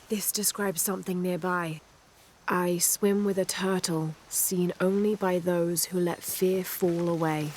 This describes something nearby. I swim with a turtle, seen only by those who let fear fall away.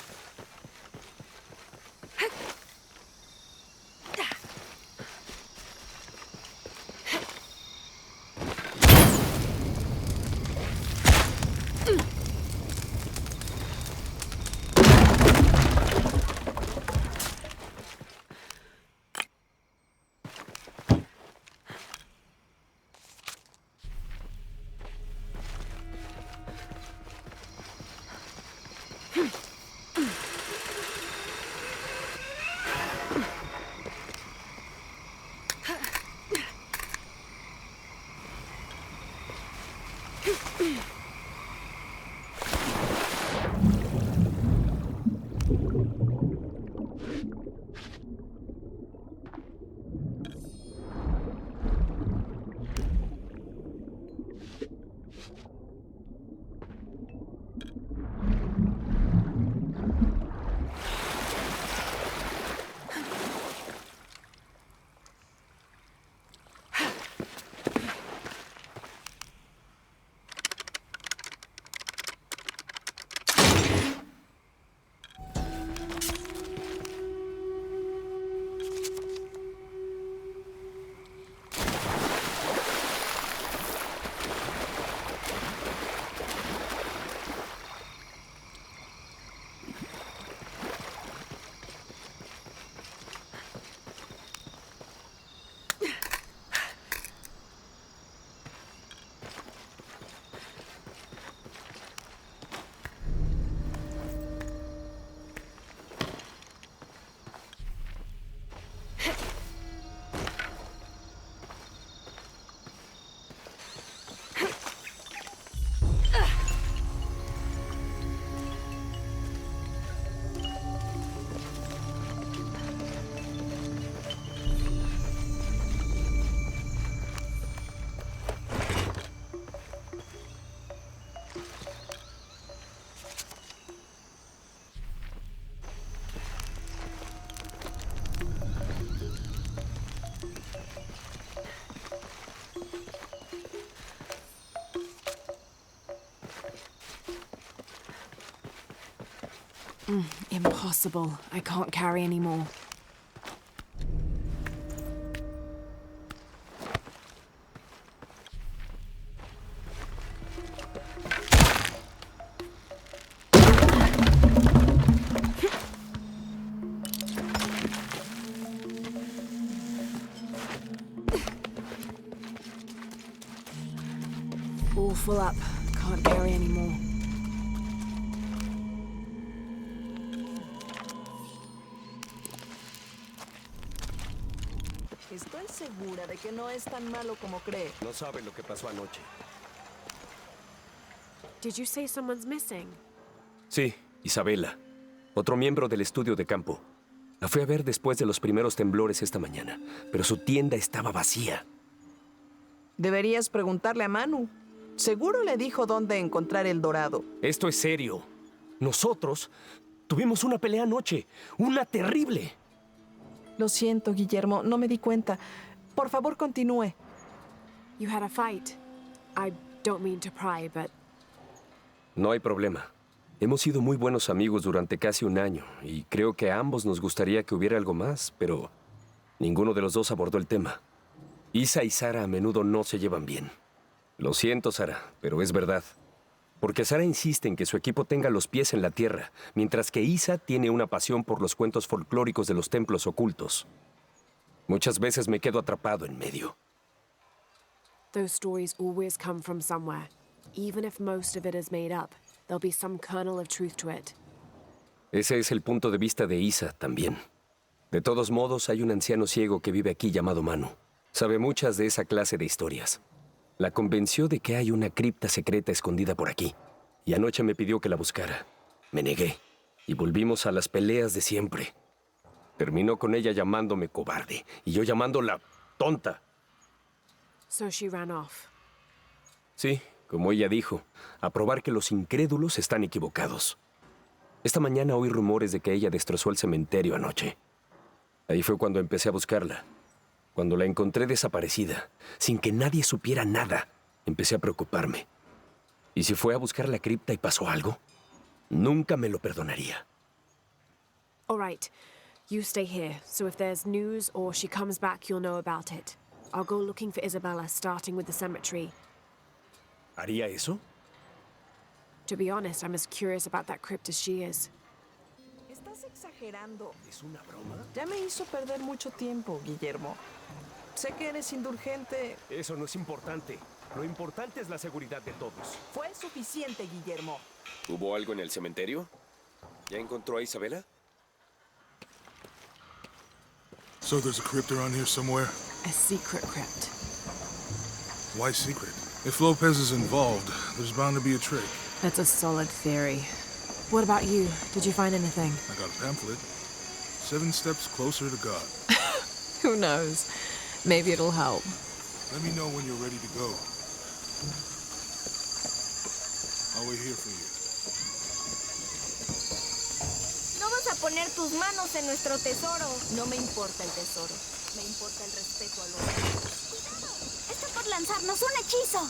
Impossible. I can't carry anymore. All full up. Can't carry anymore. Estoy segura de que no es tan malo como cree. No sabe lo que pasó anoche. Did you say someone's missing? Sí, Isabela. Otro miembro del estudio de campo. La fui a ver después de los primeros temblores esta mañana, pero su tienda estaba vacía. Deberías preguntarle a Manu. Seguro le dijo dónde encontrar el dorado. Esto es serio. Nosotros Tuvimos una pelea anoche. Una terrible. Lo siento, Guillermo, no me di cuenta. Por favor, continúe. You had a fight. I don't mean to pry, but No hay problema. Hemos sido muy buenos amigos durante casi un año y creo que a ambos nos gustaría que hubiera algo más, pero ninguno de los dos abordó el tema. Isa y Sara a menudo no se llevan bien. Lo siento, Sara, pero es verdad. Porque Sara insiste en que su equipo tenga los pies en la tierra, mientras que Isa tiene una pasión por los cuentos folclóricos de los templos ocultos. Muchas veces me quedo atrapado en medio. those stories always come from somewhere. Even if most of it is made up, there'll be some kernel of truth to it. Ese es el punto de vista de Isa también. De todos modos, hay un anciano ciego que vive aquí llamado Manu. Sabe muchas de esa clase de historias. La convenció de que hay una cripta secreta escondida por aquí. Y anoche me pidió que la buscara. Me negué. Y volvimos a las peleas de siempre. Terminó con ella llamándome cobarde. Y yo llamándola tonta. So she ran off. Sí, como ella dijo, a probar que los incrédulos están equivocados. Esta mañana oí rumores de que ella destrozó el cementerio anoche. Ahí fue cuando empecé a buscarla. Cuando la encontré desaparecida, sin que nadie supiera nada, empecé a preocuparme. ¿Y si fue a buscar la cripta y pasó algo? Nunca me lo perdonaría. All right. You stay here, so if there's news or she comes back, you'll know about it. I'll go looking for Isabella, starting with the cemetery. ¿Haría eso? To be honest, I'm as curious about that crypt as she is. Estás exagerando. ¿Es una broma? Ya me hizo perder mucho tiempo, Guillermo. Sé que eres indulgente. Eso no es importante. Lo importante es la seguridad de todos. Fue suficiente, Guillermo. ¿Hubo algo en el cementerio? ¿Ya encontró a Isabela? So there's a crypt around here somewhere? A secret crypt. Why secret? If Lopez is involved, there's bound to be a trick. That's a solid theory. What about you? Did you find anything? I got a pamphlet. 7 steps closer to God. Who knows? Maybe it'll help. Let me know when you're ready to go. I'll wait here for you. No vas a poner tus manos en nuestro tesoro. No me importa el tesoro. Me importa el respeto a los demás. ¡Cuidado! Está por lanzarnos un hechizo.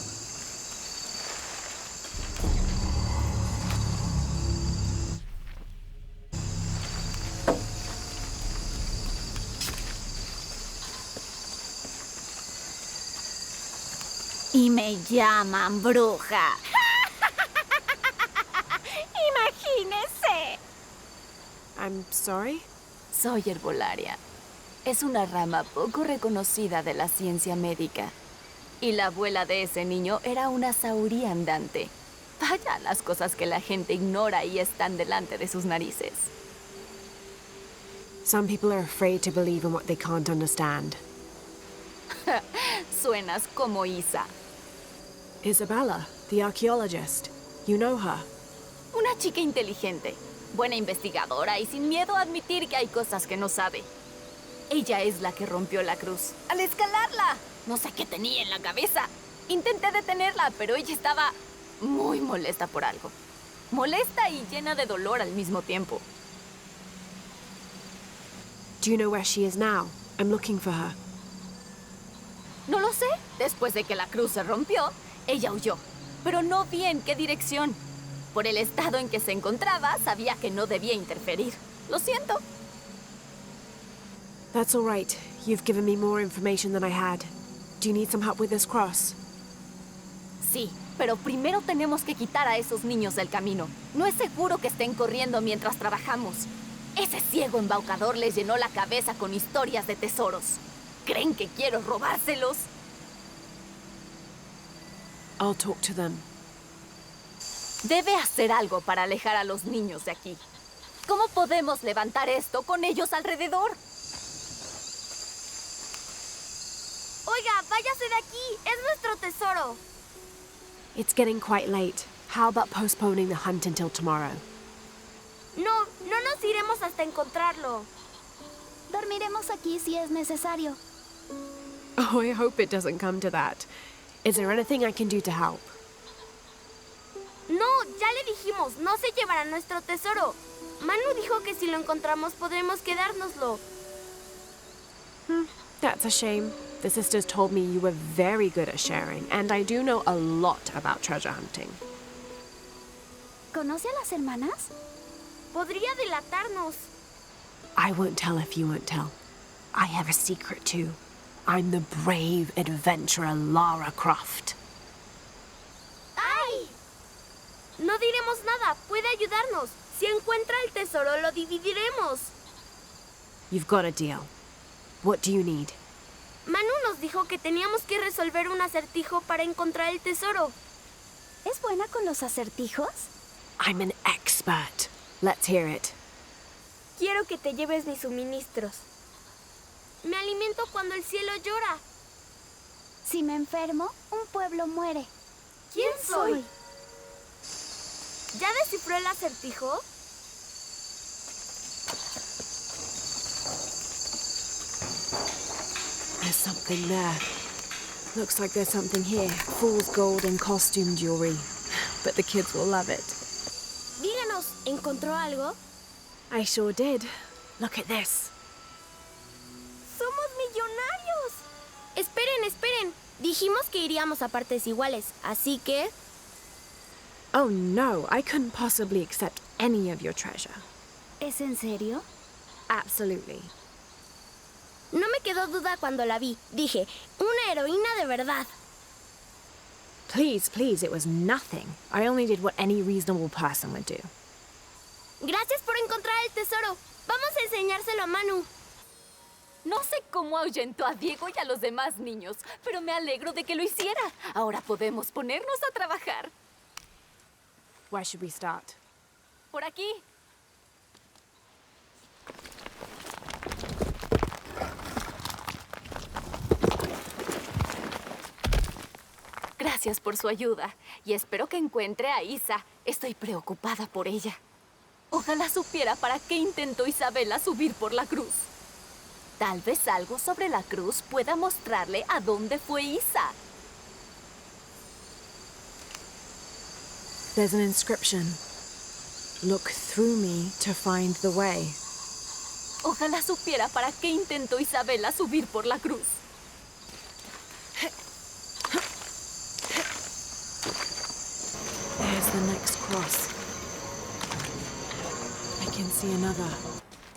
Y me llaman bruja. Imagínese. I'm sorry? Soy herbolaria. Es una rama poco reconocida de la ciencia médica. Y la abuela de ese niño era una sauría andante. Vaya las cosas que la gente ignora y están delante de sus narices. Some people are afraid to believe in what they can't understand. Suenas como Isa. Isabella, the archaeologist. You know her. Una chica inteligente, buena investigadora y sin miedo a admitir que hay cosas que no sabe. Ella es la que rompió la cruz. ¡Al escalarla! No sé qué tenía en la cabeza. Intenté detenerla, pero ella estaba muy molesta por algo. Molesta y llena de dolor al mismo tiempo. Do you know where she is now? I'm looking for her. No lo sé. Después de que la cruz se rompió, ella huyó. Pero no vi en qué dirección. Por el estado en que se encontraba, sabía que no debía interferir. Lo siento. That's all right. You've given me more information than I had. Do you need some help with this cross? Sí, pero primero tenemos que quitar a esos niños del camino. No es seguro que estén corriendo mientras trabajamos. Ese ciego embaucador les llenó la cabeza con historias de tesoros. ¿Creen que quiero robárselos? I'll talk to them. Debe hacer algo para alejar a los niños de aquí. ¿Cómo podemos levantar esto con ellos alrededor? Oiga, váyase de aquí. Es nuestro tesoro. It's getting quite late. How about postponing the hunt until tomorrow? No nos iremos hasta encontrarlo. Dormiremos aquí si es necesario. Oh, I hope it doesn't come to that. Is there anything I can do to help? No, ya le dijimos, no se llevará nuestro tesoro. Manu dijo que si lo encontramos podremos quedárnoslo. That's a shame. The sisters told me you were very good at sharing, and I do know a lot about treasure hunting. ¿Conoce a las hermanas? Podría delatarnos. I won't tell if you won't tell. I have a secret too. I'm the brave adventurer Lara Croft. ¡Ay! No diremos nada. Puede ayudarnos. Si encuentra el tesoro, lo dividiremos. You've got a deal. What do you need? Manu nos dijo que teníamos que resolver un acertijo para encontrar el tesoro. ¿Es buena con los acertijos? I'm an expert. Let's hear it. Quiero que te lleves mis suministros. Me alimento cuando el cielo llora. Si me enfermo, un pueblo muere. ¿Quién soy? ¿Ya descifró el acertijo? There's something there. Looks like there's something here. Fool's gold and costume jewelry. But the kids will love it. Díganos, ¿encontró algo? I sure did. Look at this. ¡Somos millonarios! Esperen, esperen. Dijimos que iríamos a partes iguales, así que... Oh no, I couldn't possibly accept any of your treasure. ¿Es en serio? Absolutely. No me quedó duda cuando la vi. Dije, una heroína de verdad. Please, please, it was nothing. I only did what any reasonable person would do. Gracias por encontrar el tesoro. Vamos a enseñárselo a Manu. No sé cómo ahuyentó a Diego y a los demás niños, pero me alegro de que lo hiciera. Ahora podemos ponernos a trabajar. Where should we start? Por aquí. Gracias por su ayuda y espero que encuentre a Isa. Estoy preocupada por ella. Ojalá supiera para qué intentó Isabela subir por la cruz. Tal vez algo sobre la cruz pueda mostrarle a dónde fue Isa. There's an inscription. Look through me to find the way. Ojalá supiera para qué intentó Isabela subir por la cruz. There's the next cross. I can see another.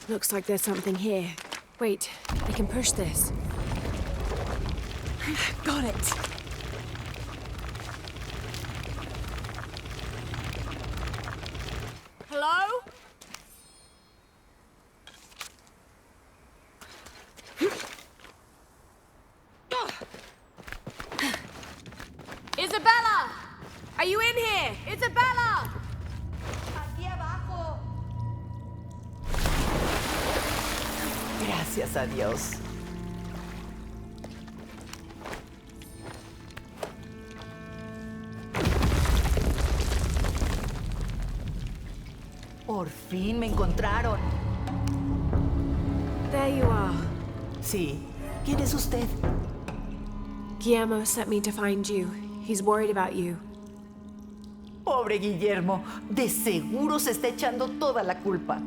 Looks like there's something here. Wait, I can push this. Got it. Hello? Isabella! Are you in here? Isabella! Aquí abajo. Gracias a Dios. Por fin me encontraron. There you are. Sí. ¿Quién es usted? Guillermo sent me to find you. He's worried about you. Pobre Guillermo, de seguro se está echando toda la culpa.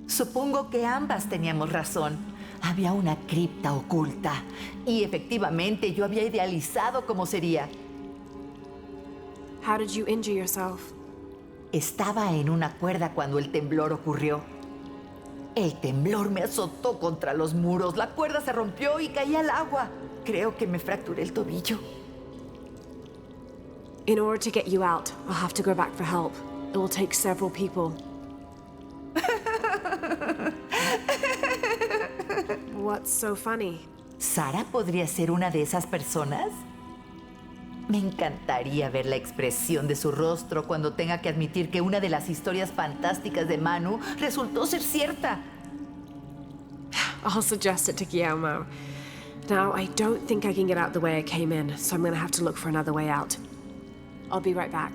Supongo que ambas teníamos razón. Había una cripta oculta y efectivamente yo había idealizado cómo sería. How did you injure yourself? Estaba en una cuerda cuando el temblor ocurrió. El temblor me azotó contra los muros, la cuerda se rompió y caí al agua. Creo que me fracturé el tobillo. In order to get you out, I'll have to go back for help. It will take several people. What's so funny? ¿Sara podría ser una de esas personas? Me encantaría ver la expresión de su rostro cuando tenga que admitir que una de las historias fantásticas de Manu resultó ser cierta. I'll suggest it to Guillermo. Now, I don't think I can get out the way I came in, so I'm gonna have to look for another way out. I'll be right back.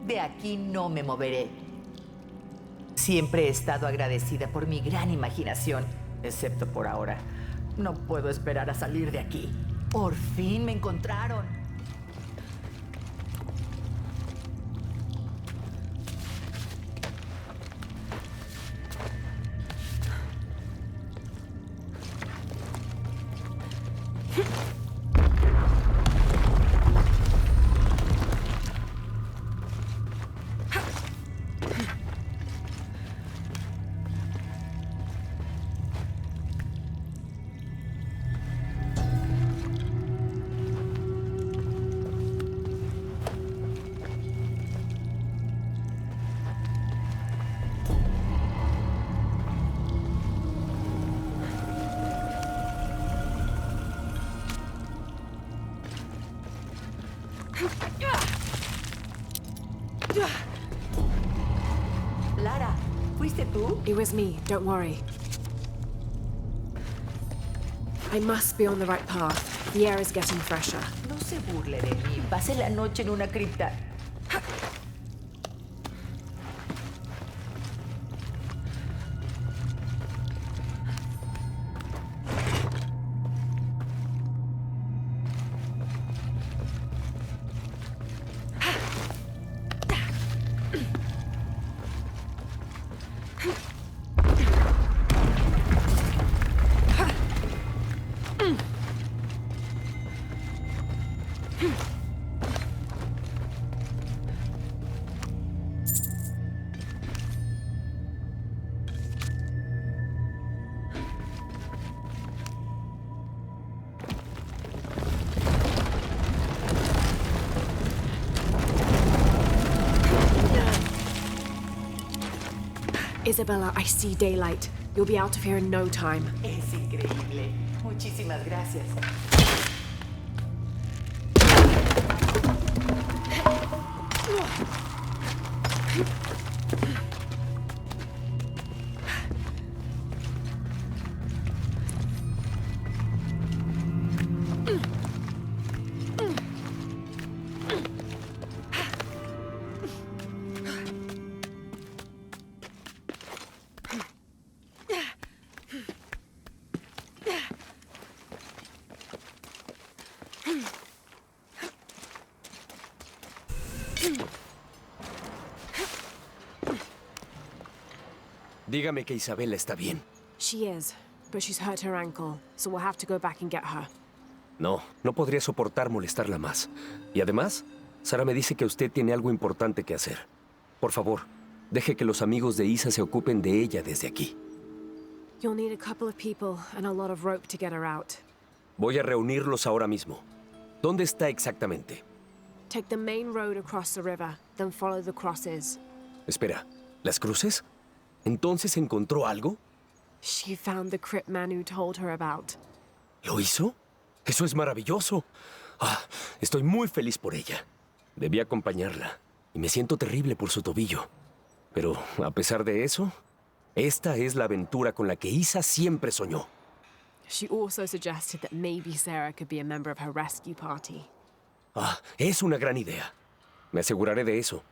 De aquí no me moveré. Siempre he estado agradecida por mi gran imaginación, excepto por ahora. No puedo esperar a salir de aquí. Por fin me encontraron. Lara, ¿fuiste tú? It was me, don't worry. I must be on the right path. The air is getting fresher. No se burle de mí. Pasé la noche en una cripta. Isabella, I see daylight. You'll be out of here in no time. Es increíble. Muchísimas gracias. Dígame que Isabela está bien. She is, but she's hurt her ankle, so we'll have to go back and get her. No, no podría soportar molestarla más. Y además, Sara me dice que usted tiene algo importante que hacer. Por favor, deje que los amigos de Isa se ocupen de ella desde aquí. You'll need a couple of people and a lot of rope to get her out. Voy a reunirlos ahora mismo. ¿Dónde está exactamente? Take the main road across the river, then follow the crosses. Espera, ¿las cruces? ¿Entonces encontró algo? She found the crypt man who told her about. ¿Lo hizo? Eso es maravilloso. Ah, estoy muy feliz por ella. Debí acompañarla. Y me siento terrible por su tobillo. Pero, a pesar de eso, esta es la aventura con la que Isa siempre soñó. She also suggested that maybe Sarah could be a member of her rescue party. Ah, es una gran idea. Me aseguraré de eso.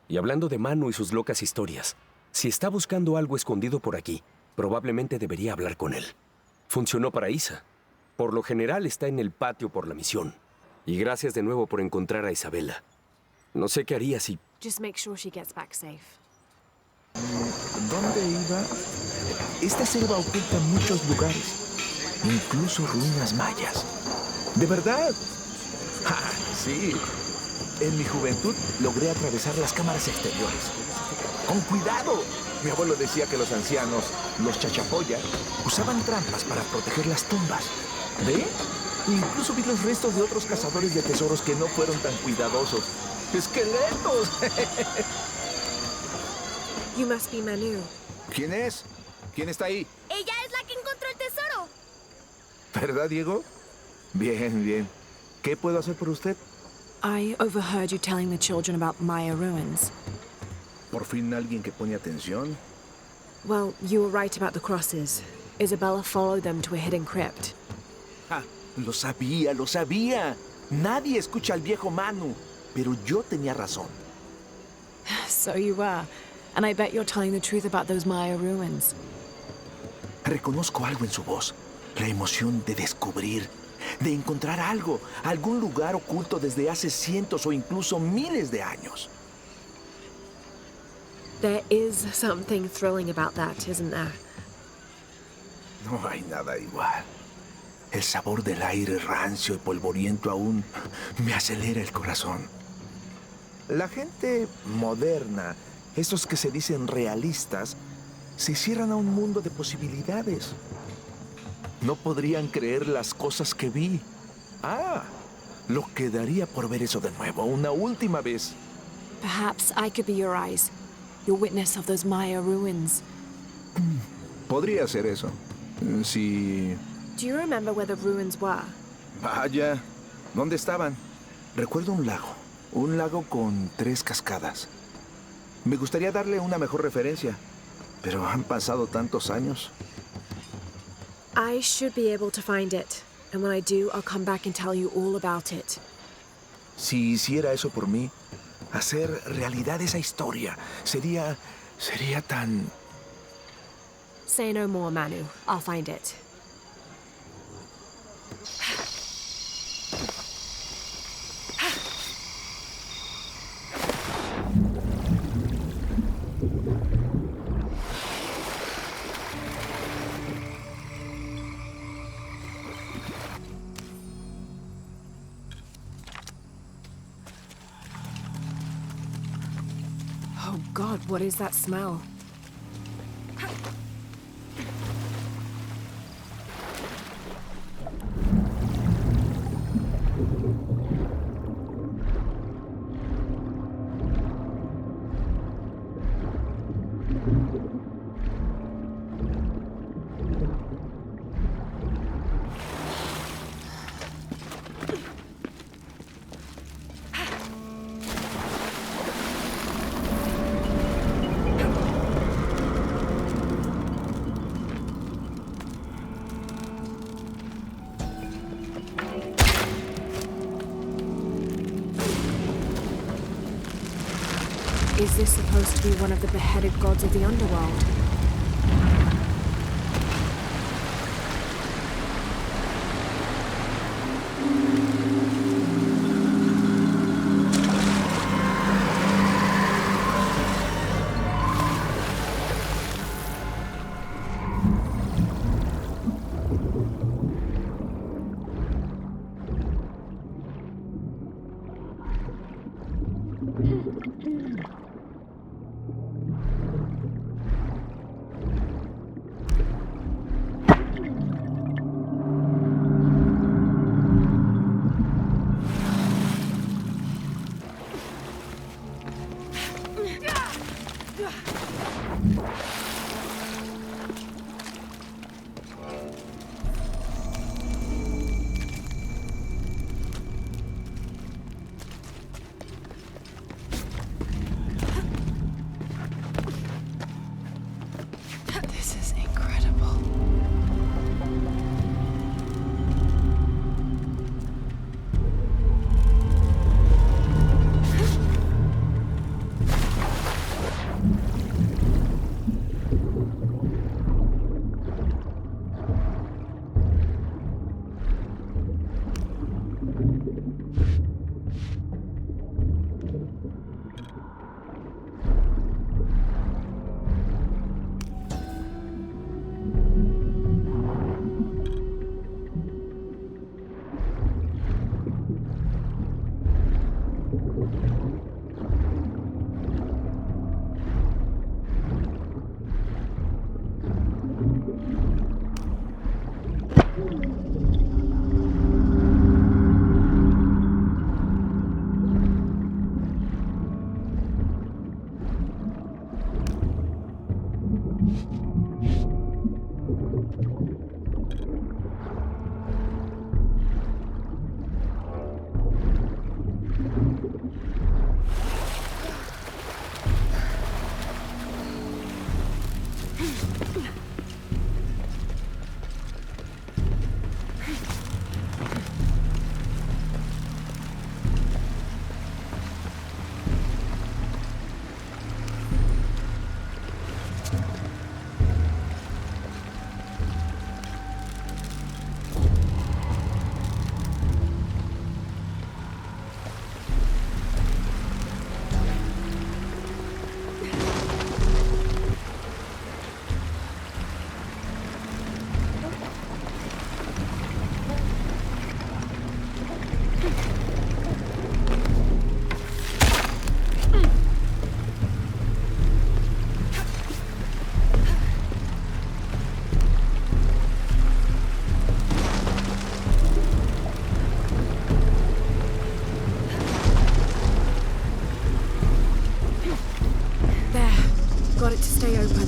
Y hablando de Manu y sus locas historias, si está buscando algo escondido por aquí, probablemente debería hablar con él. Funcionó para Isa. Por lo general está en el patio por la misión. Y gracias de nuevo por encontrar a Isabela. No sé qué haría si... Just make sure she gets back safe. ¿Dónde iba? Esta selva oculta muchos lugares, incluso ruinas mayas. ¿De verdad? ¡Ja! Sí. En mi juventud logré atravesar las cámaras exteriores. ¡Con cuidado! Mi abuelo decía que los ancianos, los chachapoya, usaban trampas para proteger las tumbas. ¿Ve? Incluso vi los restos de otros cazadores de tesoros que no fueron tan cuidadosos. ¡Esqueletos! You must be Manu. ¿Quién es? ¿Quién está ahí? Ella es la que encontró el tesoro. ¿Verdad, Diego? Bien, bien. ¿Qué puedo hacer por usted? I overheard you telling the children about Maya ruins. ¿Por fin alguien que pone atención? Well, you were right about the crosses. Isabella followed them to a hidden crypt. ¡Ah! Lo sabía, lo sabía. Nadie escucha al viejo Manu. Pero yo tenía razón. So you were. And I bet you're telling the truth about those Maya ruins. Reconozco algo en su voz. La emoción de descubrir, de encontrar algo, algún lugar oculto desde hace cientos o incluso miles de años. There is something thrilling about that, isn't there? No hay nada igual. El sabor del aire rancio y polvoriento aún me acelera el corazón. La gente moderna, esos que se dicen realistas, se cierran a un mundo de posibilidades. No podrían creer las cosas que vi. Ah, lo que daría por ver eso de nuevo, una última vez. Perhaps I could be your eyes, your witness of those Maya ruins. Podría ser eso. Si... Do you remember where the ruins were? Vaya, ¿dónde estaban? Recuerdo un lago con 3 cascadas. Me gustaría darle una mejor referencia, pero han pasado tantos años. I should be able to find it. And when I do, I'll come back and tell you all about it. Si hiciera eso por mí, hacer realidad esa historia, sería tan... Say no more, Manu. I'll find it. Oh God, what is that smell? Is this supposed to be one of the beheaded gods of the underworld? This is incredible. Got it to stay open.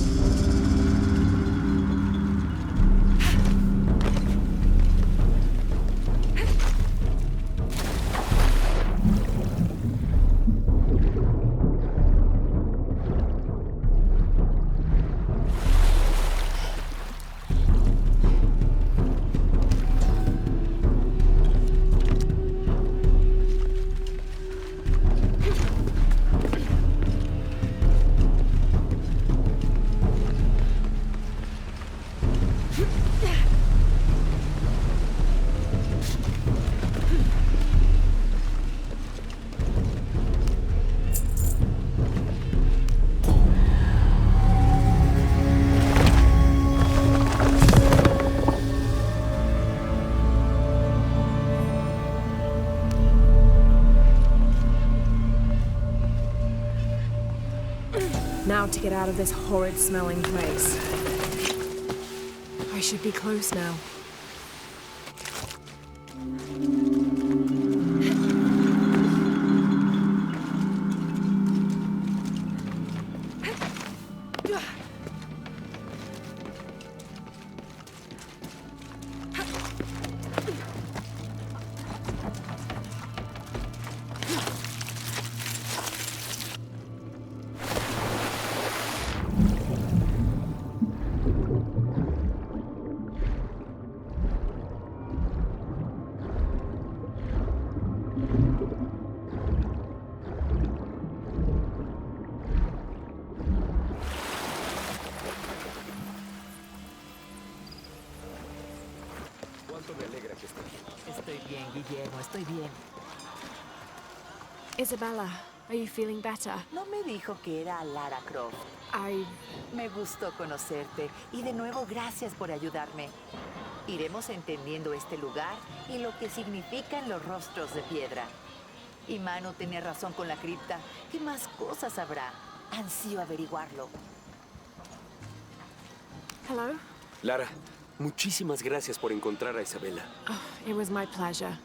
Now to get out of this horrid smelling place. I should be close now. Cuánto me alegra que estés bien. Estoy bien, Guillermo, estoy bien. Isabella, are you feeling better? No me dijo que era Lara Croft. Me gustó conocerte y de nuevo gracias por ayudarme. Iremos entendiendo este lugar y lo que significan los rostros de piedra. Y Manu tenía razón con la cripta. ¿Qué más cosas habrá? Ansío averiguarlo. Hello? Lara, muchísimas gracias por encontrar a Isabella. Oh, it was my pleasure.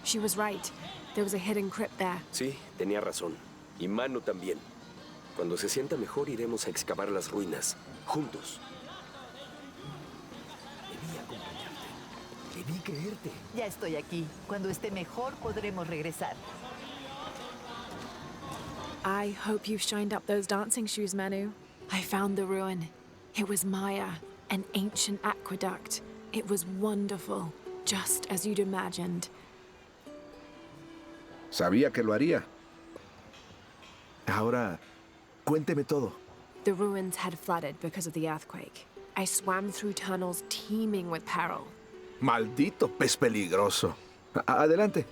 She was right. There was a hidden crypt there. Sí, tenía razón. Y Manu también. Cuando se sienta mejor iremos a excavar las ruinas. Juntos. Debí acompañarte. Debí creerte. Ya estoy aquí. Cuando esté mejor podremos regresar. I hope you've shined up those dancing shoes, Manu. I found the ruin. It was Maya, an ancient aqueduct. It was wonderful, just as you'd imagined. Sabía que lo haría. Ahora, cuénteme todo. The ruins had flooded because of the earthquake. I swam through tunnels teeming with peril. Maldito pez peligroso. Adelante.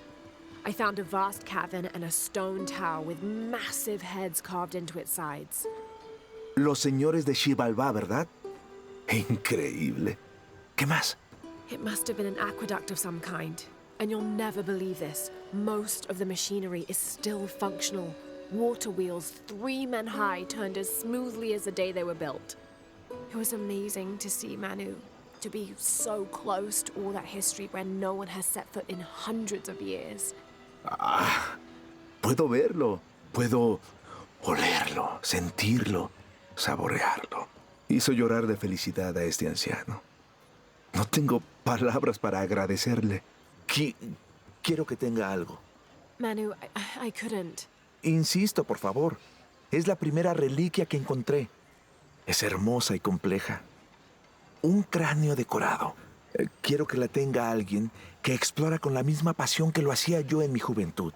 I found a vast cavern and a stone tower with massive heads carved into its sides. Los señores de Xibalbá, ¿verdad? Increíble. ¿Qué más? It must have been an aqueduct of some kind. And you'll never believe this. Most of the machinery is still functional. Water wheels 3 men high turned as smoothly as the day they were built. It was amazing to see, Manu. To be so close to all that history where no one has set foot in hundreds of years. Ah, puedo verlo. Puedo olerlo, sentirlo, saborearlo. Hizo llorar de felicidad a este anciano. No tengo palabras para agradecerle. Quiero que tenga algo. Manu, I couldn't. Insisto, por favor. Es la primera reliquia que encontré. Es hermosa y compleja. Un cráneo decorado. Quiero que la tenga alguien que explora con la misma pasión que lo hacía yo en mi juventud.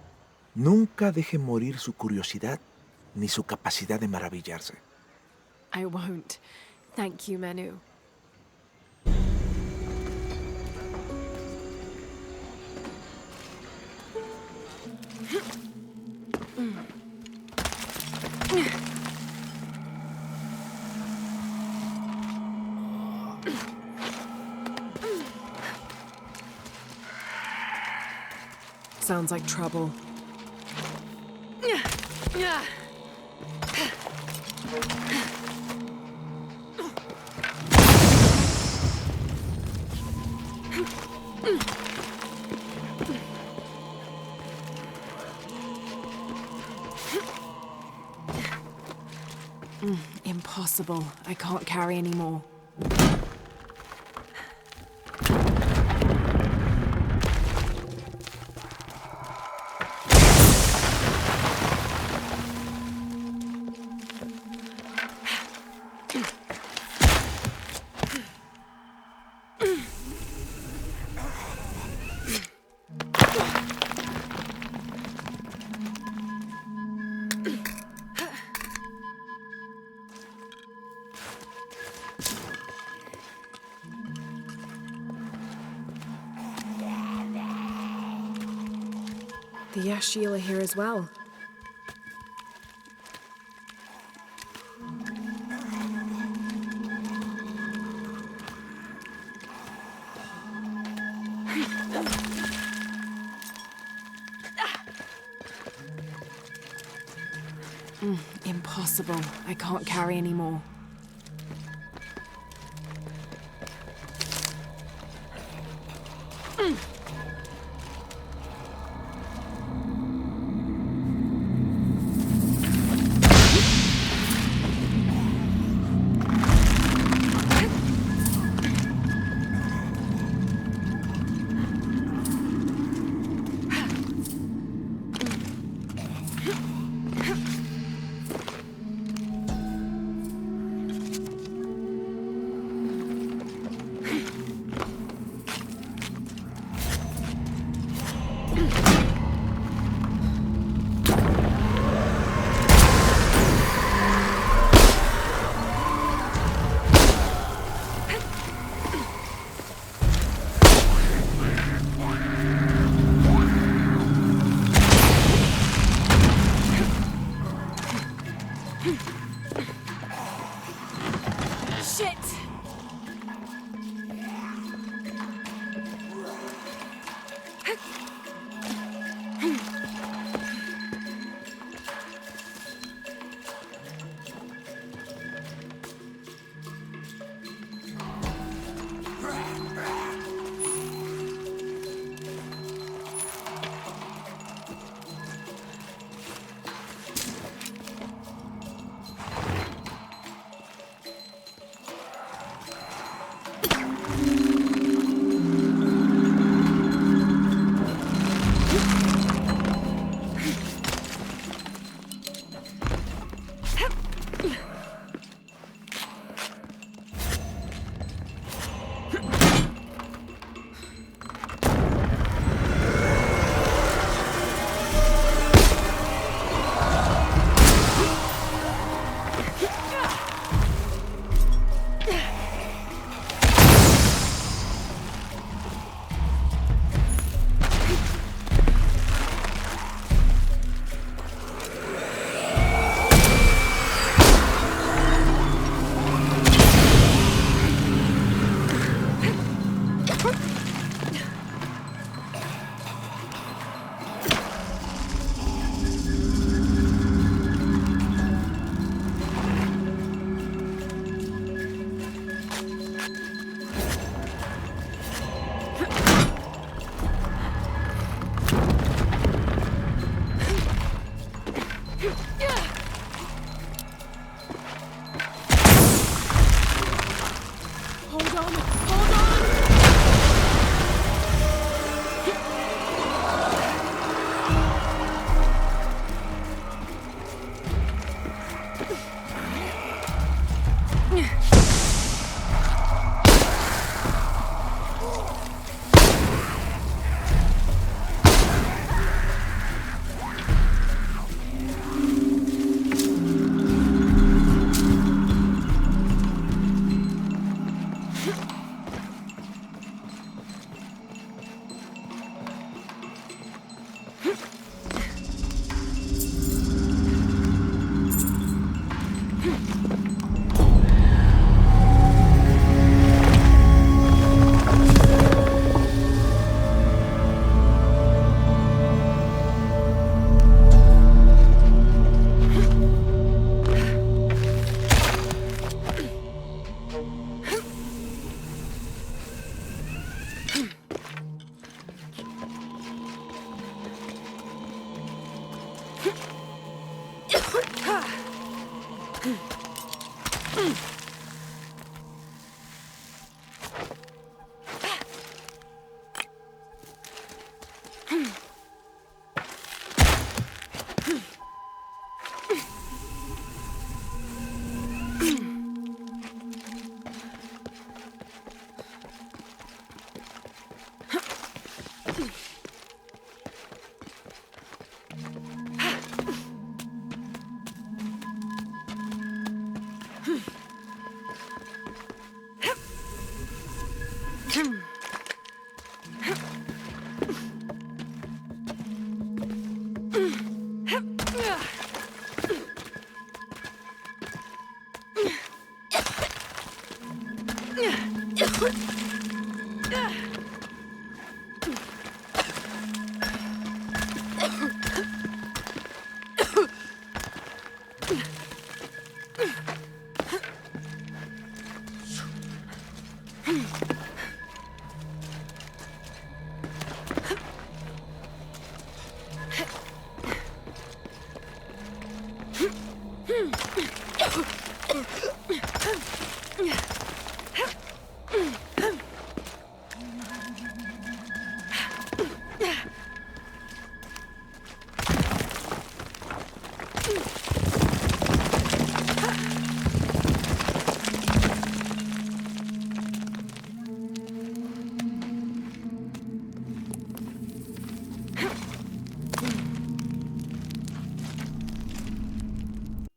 Nunca deje morir su curiosidad ni su capacidad de maravillarse. I won't. Thank you, Manu. Sounds like trouble. Impossible. I can't carry any more. The Yashil are here as well. Impossible. I can't carry anymore.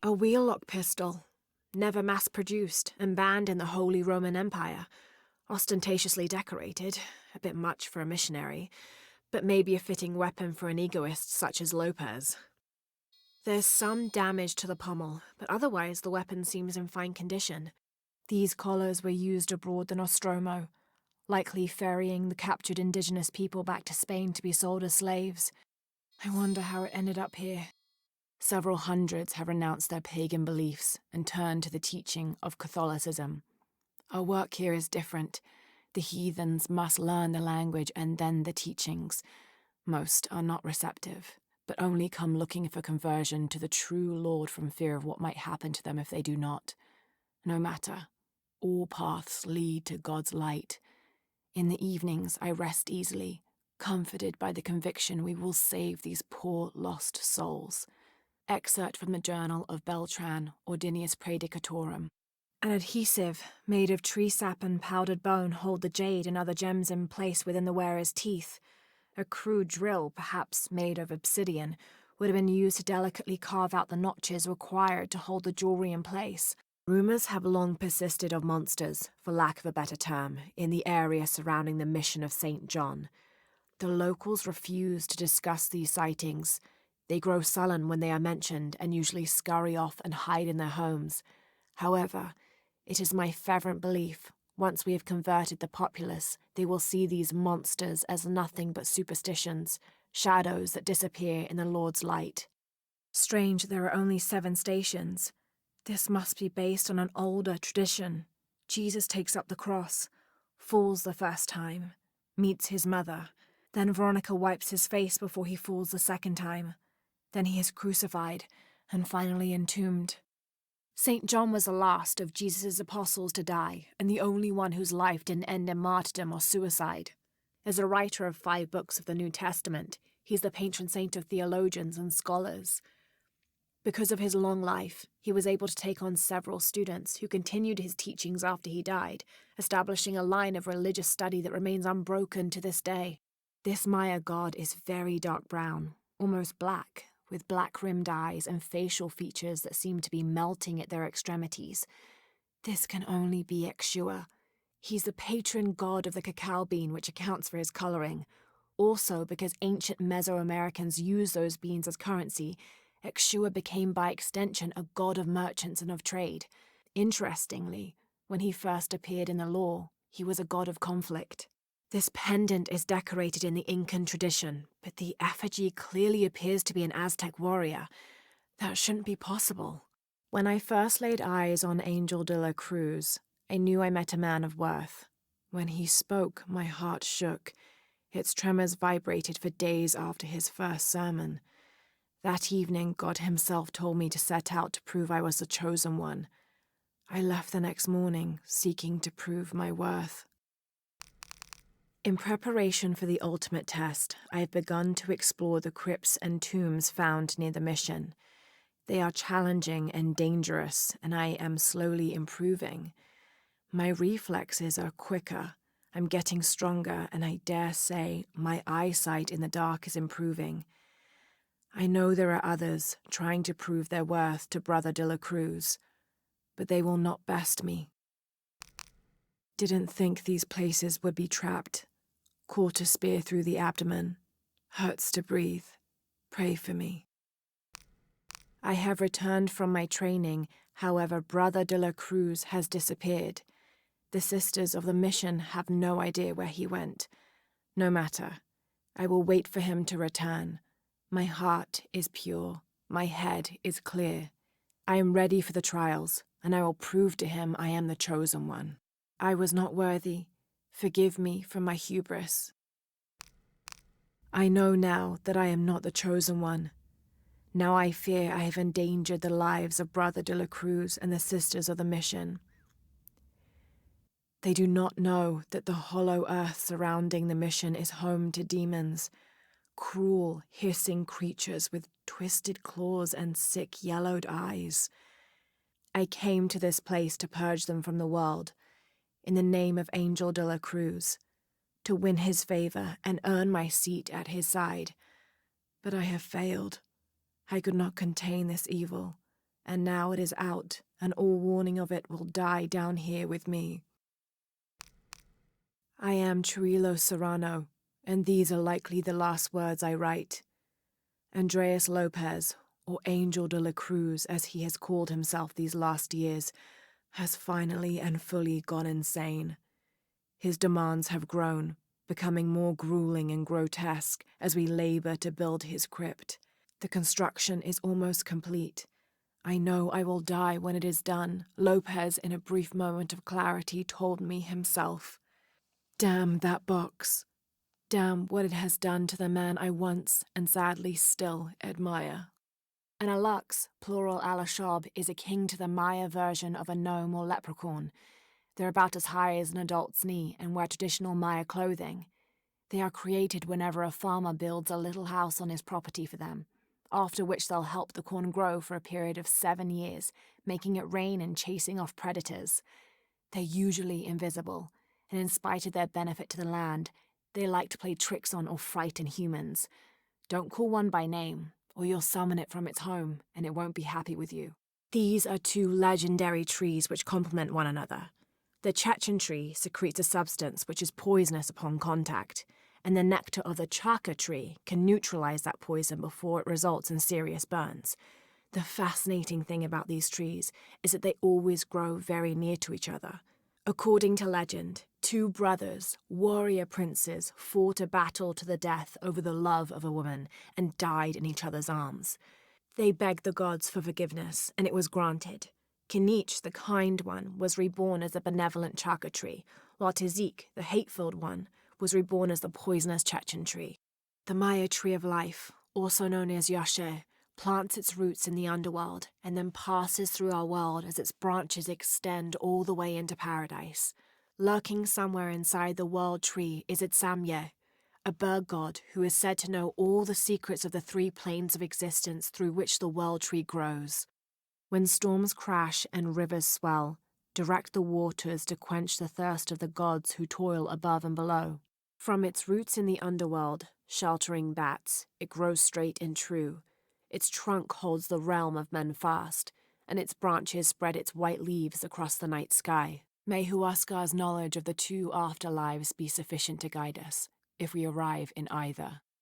A wheel-lock pistol, never mass-produced and banned in the Holy Roman Empire. Ostentatiously decorated, a bit much for a missionary, but maybe a fitting weapon for an egoist such as Lopez. There's some damage to the pommel, but otherwise the weapon seems in fine condition. These collars were used abroad the Nostromo, likely ferrying the captured indigenous people back to Spain to be sold as slaves. I wonder how it ended up here. Several hundreds have renounced their pagan beliefs and turned to the teaching of Catholicism. Our work here is different. The heathens must learn the language and then the teachings. Most are not receptive, but only come looking for conversion to the true Lord from fear of what might happen to them if they do not. No matter. All paths lead to God's light. In the evenings, I rest easily, comforted by the conviction we will save these poor lost souls. Excerpt from the journal of Beltran, Ordinius Praedicatorum. An adhesive made of tree sap and powdered bone hold the jade and other gems in place within the wearer's teeth. A crude drill, perhaps made of obsidian, would have been used to delicately carve out the notches required to hold the jewelry in place. Rumors have long persisted of monsters, for lack of a better term, in the area surrounding the mission of St. John. The locals refuse to discuss these sightings. They grow sullen when they are mentioned and usually scurry off and hide in their homes. However, it is my fervent belief, once we have converted the populace, they will see these monsters as nothing but superstitions, shadows that disappear in the Lord's light. Strange there are only 7 stations. This must be based on an older tradition. Jesus takes up the cross, falls the first time, meets his mother. Then Veronica wipes his face before he falls the second time. Then he is crucified, and finally entombed. St. John was the last of Jesus' apostles to die, and the only one whose life didn't end in martyrdom or suicide. As a writer of 5 books of the New Testament, he's the patron saint of theologians and scholars. Because of his long life, he was able to take on several students who continued his teachings after he died, establishing a line of religious study that remains unbroken to this day. This Maya god is very dark brown, almost black, with black-rimmed eyes and facial features that seem to be melting at their extremities. This can only be Yeshua. He's the patron god of the cacao bean, which accounts for his coloring. Also, because ancient Mesoamericans used those beans as currency, Yeshua became by extension a god of merchants and of trade. Interestingly, when he first appeared in the law, he was a god of conflict. This pendant is decorated in the Incan tradition, but the effigy clearly appears to be an Aztec warrior. That shouldn't be possible. When I first laid eyes on Angel de la Cruz, I knew I met a man of worth. When he spoke, my heart shook. Its tremors vibrated for days after his first sermon. That evening, God himself told me to set out to prove I was the chosen one. I left the next morning, seeking to prove my worth. In preparation for the ultimate test, I have begun to explore the crypts and tombs found near the mission. They are challenging and dangerous, and I am slowly improving. My reflexes are quicker, I'm getting stronger, and I dare say my eyesight in the dark is improving. I know there are others trying to prove their worth to Brother de la Cruz, but they will not best me. Didn't think these places would be trapped. Caught a spear through the abdomen. Hurts to breathe. Pray for me. I have returned from my training, however, Brother de la Cruz has disappeared. The sisters of the mission have no idea where he went. No matter. I will wait for him to return. My heart is pure. My head is clear. I am ready for the trials, and I will prove to him I am the chosen one. I was not worthy. Forgive me for my hubris. I know now that I am not the chosen one. Now I fear I have endangered the lives of Brother de la Cruz and the sisters of the mission. They do not know that the hollow earth surrounding the mission is home to demons, cruel, hissing creatures with twisted claws and sick, yellowed eyes. I came to this place to purge them from the world, in the name of Angel de la Cruz, to win his favor and earn my seat at his side. But I have failed. I could not contain this evil, and now it is out, and all warning of it will die down here with me. I am Trujillo Serrano, and these are likely the last words I write. Andreas Lopez, or Angel de la Cruz as he has called himself these last years, has finally and fully gone insane. His demands have grown, becoming more grueling and grotesque as we labor to build his crypt. The construction is almost complete. I know I will die when it is done, Lopez, in a brief moment of clarity, told me himself. Damn that box. Damn what it has done to the man I once, and sadly still, admire. An alux, plural alashab, is akin to the Maya version of a gnome or leprechaun. They're about as high as an adult's knee and wear traditional Maya clothing. They are created whenever a farmer builds a little house on his property for them, after which they'll help the corn grow for a period of 7 years, making it rain and chasing off predators. They're usually invisible, and in spite of their benefit to the land, they like to play tricks on or frighten humans. Don't call one by name, or you'll summon it from its home, and it won't be happy with you. These are 2 legendary trees which complement one another. The Chechen tree secretes a substance which is poisonous upon contact, and the nectar of the Chaka tree can neutralize that poison before it results in serious burns. The fascinating thing about these trees is that they always grow very near to each other. According to legend, 2 brothers, warrior princes, fought a battle to the death over the love of a woman and died in each other's arms. They begged the gods for forgiveness, and it was granted. Kinich, the kind one, was reborn as the benevolent Chaka tree, while Tizik, the hate-filled one, was reborn as the poisonous Chechen tree. The Maya tree of life, also known as Yashe, plants its roots in the underworld and then passes through our world as its branches extend all the way into paradise. Lurking somewhere inside the world tree is its Samye, a bird god who is said to know all the secrets of the 3 planes of existence through which the world tree grows. When storms crash and rivers swell, direct the waters to quench the thirst of the gods who toil above and below. From its roots in the underworld, sheltering bats, it grows straight and true. Its trunk holds the realm of men fast, and its branches spread its white leaves across the night sky. May Huascar's knowledge of the 2 afterlives be sufficient to guide us, if we arrive in either.